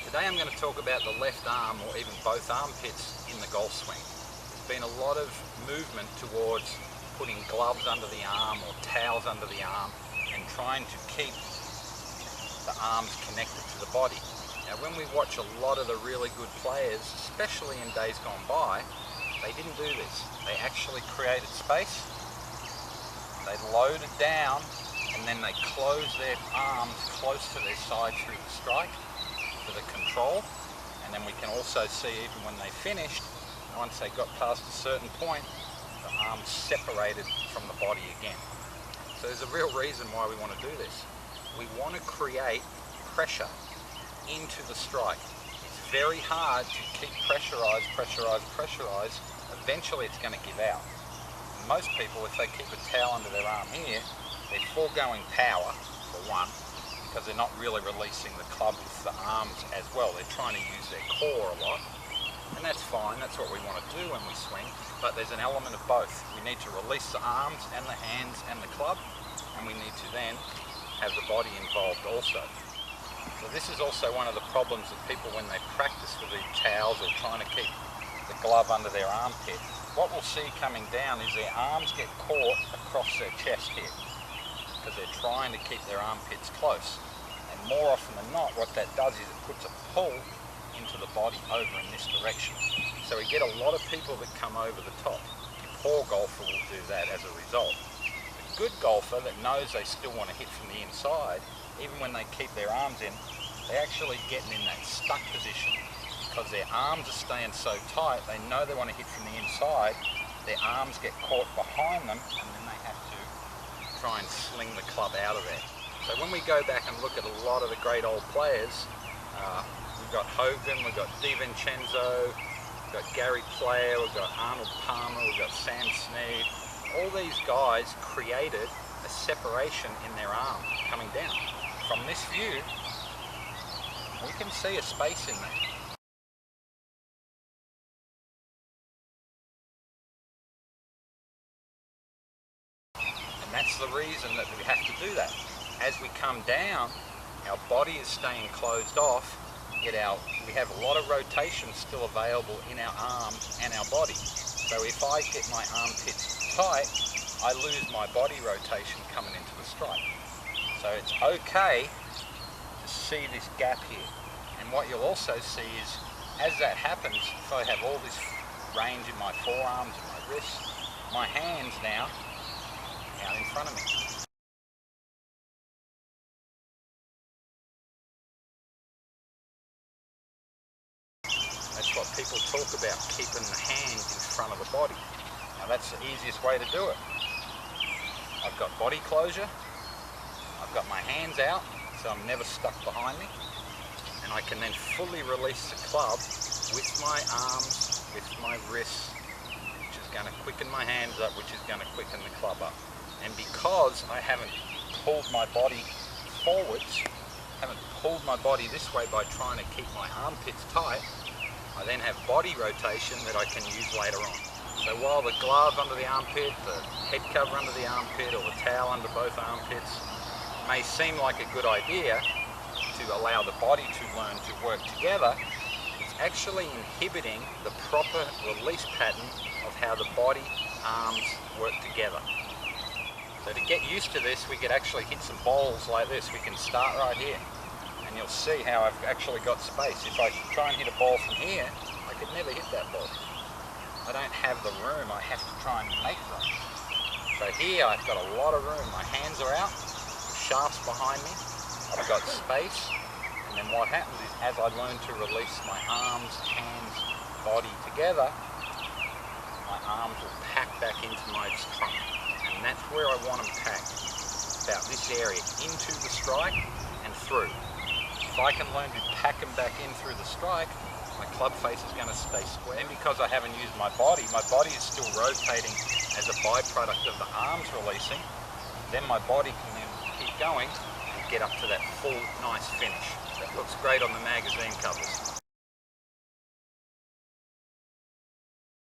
Today I'm going to talk about the left arm or even both armpits in the golf swing. There's been a lot of movement towards putting gloves under the arm or towels under the arm and trying to keep the arms connected to the body. Now when we watch a lot of the really good players, especially in days gone by, they didn't do this. They actually created space, they loaded down, and then they close their arms close to their side through the strike for the control. And then we can also see, even when they finished, once they got past a certain point, the arms separated from the body again. So there's a real reason why we want to do this. We want to create pressure into the strike. It's very hard to keep pressurized. Eventually it's going to give out. And most people, if they keep a towel under their arm here, they're foregoing power, for one, because they're not really releasing the club with the arms as well. They're trying to use their core a lot, and that's fine. That's what we want to do when we swing, but there's an element of both. We need to release the arms and the hands and the club, and we need to then have the body involved also. So this is also one of the problems of people when they practice with these towels or trying to keep the glove under their armpit. What we'll see coming down is their arms get caught across their chest here, because they're trying to keep their armpits close. And more often than not, what that does is it puts a pull into the body over in this direction. So we get a lot of people that come over the top. The poor golfer will do that as a result. The good golfer that knows they still want to hit from the inside, even when they keep their arms in, they're actually getting in that stuck position because their arms are staying so tight. They know they want to hit from the inside. Their arms get caught behind them, and then they have to try and sling the club out of there. So when we go back and look at a lot of the great old players, we've got Hogan, we've got DiVincenzo, we've got Gary Player, we've got Arnold Palmer, we've got Sam Snead. All these guys created a separation in their arm coming down. From this view, we can see a space in there. And that's the reason that we have to do that. As we come down, our body is staying closed off, yet we have a lot of rotation still available in our arms and our body. So if I get my armpits tight, I lose my body rotation coming into the strike. So it's okay to see this gap here. And what you'll also see is, as that happens, if I have all this range in my forearms and my wrists, my hands now out in front of me. That's what people talk about, keeping the hands in front of the body. Now that's the easiest way to do it. I've got body closure, I've got my hands out, so I'm never stuck behind me, and I can then fully release the club with my arms, with my wrists, which is going to quicken my hands up, which is going to quicken the club up. And because I haven't pulled my body forwards, haven't pulled my body this way by trying to keep my armpits tight, I then have body rotation that I can use later on. So while the glove under the armpit, the head cover under the armpit, or the towel under both armpits may seem like a good idea to allow the body to learn to work together, it's actually inhibiting the proper release pattern of how the body, arms work together. So to get used to this, we could actually hit some balls like this. We can start right here, and you'll see how I've actually got space. If I try and hit a ball from here, I could never hit that ball. I don't have the room, I have to try and make room. So here I've got a lot of room. My hands are out, shafts behind me, I've got space, and then what happens is, as I learn to release my arms, hands, body together, my arms will pack back into my trunk. And that's where I want them packed, about this area, into the strike and through. If I can learn to pack them back in through the strike, my club face is going to stay square. And because I haven't used my body is still rotating as a byproduct of the arms releasing, then my body can then keep going and get up to that full, nice finish. That looks great on the magazine covers.